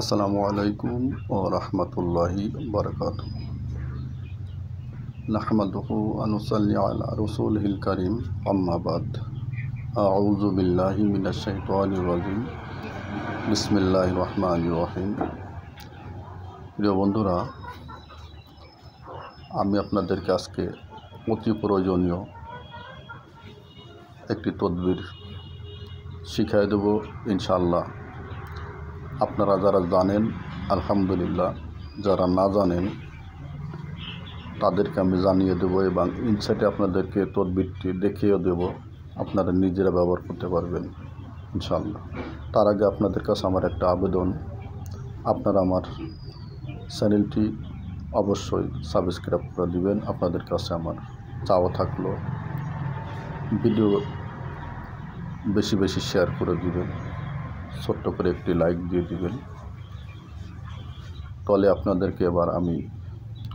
আসসালামু আলাইকুম ওয়া রাহমাতুল্লাহি ওয়া বারাকাতুহু। নাহমাদুহু ওয়া নুসাল্লি আলা রাসূলিহিল কারীম, আম্মা বাদ। আউযু বিল্লাহি মিনাশ শাইতানির রাজিম। বিসমিল্লাহির রহমানির রহিম। প্রিয় বন্ধুরা, আমি আপনাদেরকে আজকে অতি প্রয়োজনীয় একটি তদবির শিখিয়ে দেব ইনশাআল্লাহ। আপনারা যারা জানেন আলহামদুলিল্লাহ, যারা না জানেন তাদেরকে আমি জানিয়ে দেব এবং ইনসাইটে আপনাদেরকে তদবিরটি দেখিয়ে দেব, আপনারা নিজেরা ব্যবহার করতে পারবেন ইনশাআল্লাহ। তার আগে আপনাদের কাছে আমার একটা আবেদন, আপনারা আমার চ্যানেলটি অবশ্যই সাবস্ক্রাইব করে দিবেন। আপনাদের কাছে আমার চাওয়া থাকলো ভিডিও বেশি বেশি শেয়ার করে দিবেন, ছোট্ট করে একটি লাইক দিয়ে দিবেন। তাহলে আপনাদেরকে এবার আমি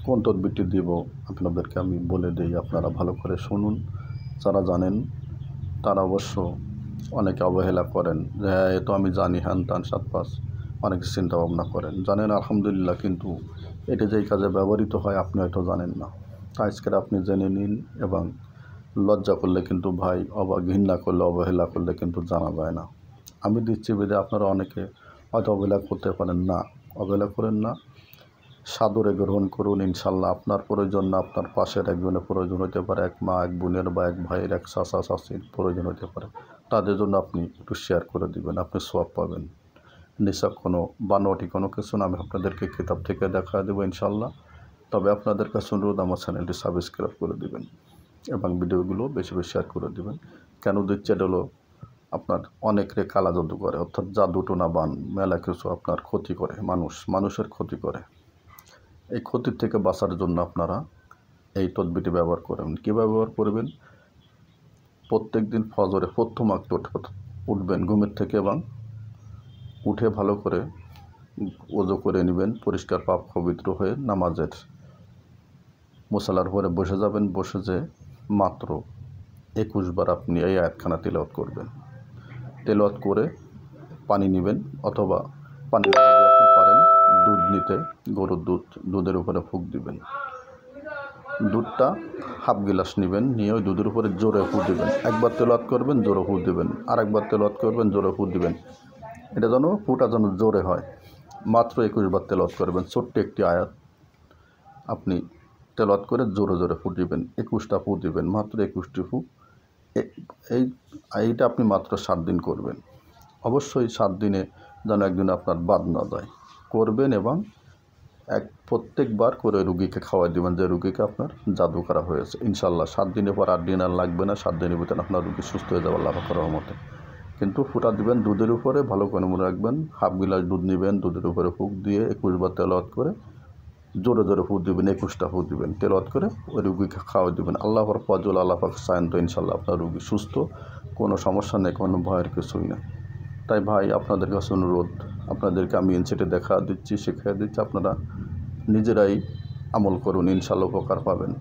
কোন তদবিরটি দিব আপনাদেরকে আমি বলে দিই, আপনারা ভালো করে শুনুন। যারা জানেন তারা অবশ্য অনেকে অবহেলা করেন যে হ্যাঁ এ তো আমি জানি, হ্যান তান সাত পাঁচ অনেকে চিন্তা ভাবনা করেন, জানেন আলহামদুলিল্লাহ, কিন্তু এটা যেই কাজে ব্যবহৃত হয় আপনি হয়তো জানেন না। আজকের আপনি জেনে নিন, এবং লজ্জা করলে কিন্তু ভাই ঘৃণা করলে অবহেলা করলে কিন্তু জানা যায় না। আমি দিচ্ছি বেদে আপনারা অনেকে হয়তো অবহেলা করতে পারেন না, অবহেলা করেন না, সাদরে গ্রহণ করুন ইনশাল্লাহ। আপনার প্রয়োজন না, আপনার পাশের একজনের প্রয়োজন হতে পারে, এক মা, এক বোনের বা এক ভাইয়ের, এক চাচা চাচির প্রয়োজন হতে পারে। তাদের জন্য আপনি একটু শেয়ার করে দিবেন, আপনি সওয়াব পাবেন। নিছক কোনো বানোয়াটি কোনো কিছু না, আমি আপনাদেরকে কিতাব থেকে দেখা দেবো ইনশাল্লাহ। তবে আপনাদের কাছে অনুরোধ, আমার চ্যানেলটি সাবস্ক্রাইব করে দিবেন এবং ভিডিওগুলো বেশি বেশি শেয়ার করে দিবেন। কেন দিচ্ছে এটা হলো, আপনার অনেকরে কালা জাদু করে, অর্থাৎ জাদু টোনা বান মেলা কিছু আপনার ক্ষতি করে, মানুষের ক্ষতি করে। এই ক্ষতির থেকে বাঁচার জন্য আপনারা এই তদবিরটি ব্যবহার করবেন। কীভাবে ব্যবহার করবেন? প্রত্যেক দিন ফজরে প্রথম ওয়াক্তে উঠবেন ঘুমের থেকে, এবং উঠে ভালো করে ওযু করে নেবেন, পরিষ্কার পাক পবিত্র হয়ে নামাজের মুসাল্লার পরে বসে যাবেন। বসে যে মাত্র 21 বার আপনি এই আয়াতখানা তিলাওয়াত করবেন। তিলাওয়াত করে পানি নেবেন, অথবা পানি যদি আপনি পারেন দুধ নিতে, গরুর দুধের উপরে ফুঁক দিবেন। দুধটা হাফ গ্লাস নেবেন, নিয়ে ওই দুধের উপরে জোরে ফুঁক দিবেন। একবার তেলাওয়াত করবেন, জোরে ফুঁক দিবেন, আরেকবার তেলাওয়াত করবেন, জোরে ফুঁক দিবেন। এটা যেন ফুঁটা যেন জোরে হয়। মাত্র 21 বার তেলাওয়াত করবেন। ছোট্ট একটি আয়াত আপনি তেলাওয়াত করে জোরে জোরে ফুঁক দিবেন। 21টা ফুঁক দিবেন, মাত্র 21টি ফুঁক। এইটা আপনি মাত্র 7 দিন করবেন। অবশ্যই 7 দিনে যেন একদিন আপনার বাদ না যায়, করবেন। এবং প্রত্যেকবার করে রুগীকে খাওয়াই দেবেন, যে রুগীকে আপনার জাদু করা হয়েছে ইনশাল্লাহ। 7 দিনের পর 8 দিন আর লাগবে না, 7 দিনের ভিতরে আপনার রুগী সুস্থ হয়ে যাবে আল্লাহর রহমতে। কিন্তু ফুটা দিবেন দুধের উপরে, ভালো করে মনে রাখবেন। হাফ গ্লাস দুধ নেবেন, দুধের উপরে ফুঁক দিয়ে 21 বার তেলাওয়াত করে জোরে জোরে ফুঁক দিবেন, 21টা ফুঁক দিবেন, তেলাওয়াত করে ওই রুগীকে খাওয়াই দেবেন। আল্লাহর ফজল, আল্লাহ পাক চান তো ইনশাল্লাহ আপনার রুগী সুস্থ, কোনো সমস্যা নেই, কোনো ভয়ের কিছুই না। তাই ভাই আপনাদের কাছে অনুরোধ, আপনাদেরকে আমি ইনসাইটে দেখা দিচ্ছি, শিখিয়ে দিচ্ছি, আপনারা নিজেরাই আমল করুন, ইনশাল্লাহ উপকার পাবেন।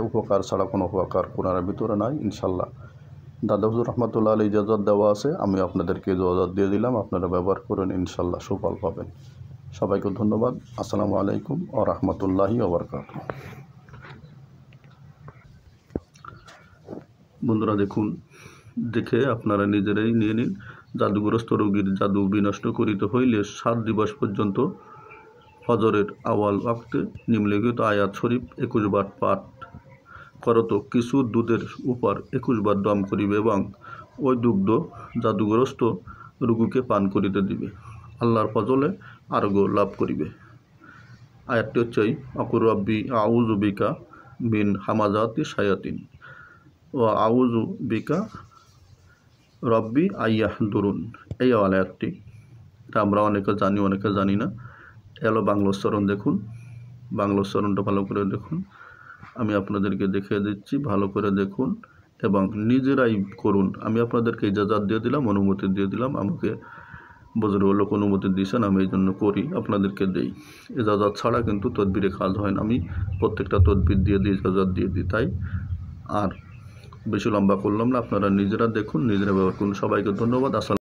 উপকার ছাড়া কোনো উপকার কোরআনের ভিতরে নাই ইনশাল্লাহ। দাদা হুজুর রহমতুল্লাহ আলাইহি ইজাজত দেওয়া আছে, আমি আপনাদেরকে ইজাজত দিয়ে দিলাম, আপনারা ব্যবহার করুন, ইনশাল্লাহ সুফল পাবেন। সবাইকে ধন্যবাদ। আসসালামু আলাইকুম ওয়া রাহমাতুল্লাহি ওয়া বারাকাতুহু। বন্ধুরা দেখুন, দেখে আপনারা নিজেরাই নিয়ে নিন। জাদুগ্রস্ত রোগীর জাদু বিনষ্ট করিতে হইলে 7 দিবস পর্যন্ত ফজরের আওয়াল ওয়াক্তে নিম্নলিখিত আয়াত শরীফ 21 বার পাঠ করত কিছু দুধের উপর 21 বার দম করিবে, এবং ওই দুগ্ধ জাদুগ্রস্ত রোগীকে পান করিতে দিবে। আল্লাহর ফজলে আরোগ্য লাভ করিবে। আয়াতটি হচ্ছে আকুর রব্বি আউযু বিকা মিন হামাজাতি শায়াতিন ওয়া আউযু বিকা রব্বি আইয়াহদুরুন। এই আয়াতটি এটা আমরা অনেকে জানি, অনেকে জানি না। এলো বাংলা উচ্চারণ, দেখুন বাংলা উচ্চারণটা ভালো করে দেখুন, আমি আপনাদেরকে দেখিয়ে দিচ্ছি, ভালো করে দেখুন এবং নিজেরাই করুন। আমি আপনাদেরকে ইজাজত দিয়ে দিলাম, অনুমতি দিয়ে দিলাম, আমাকে বুজুর্গ লোক অনুমতি দিয়েছেন, আমি এই জন্য করি, আপনাদেরকে দেই। ইজাজত ছাড়া কিন্তু তদবিরে কাজ হয় না। আমি প্রত্যেকটা তদবির দিয়ে দিই, ইজাজত দিয়ে দিই। তাই আর বেশি লম্বা করলাম না, আপনারা নিজেরা দেখুন, নিজেরা ব্যবহার করুন। সবাইকে ধন্যবাদ।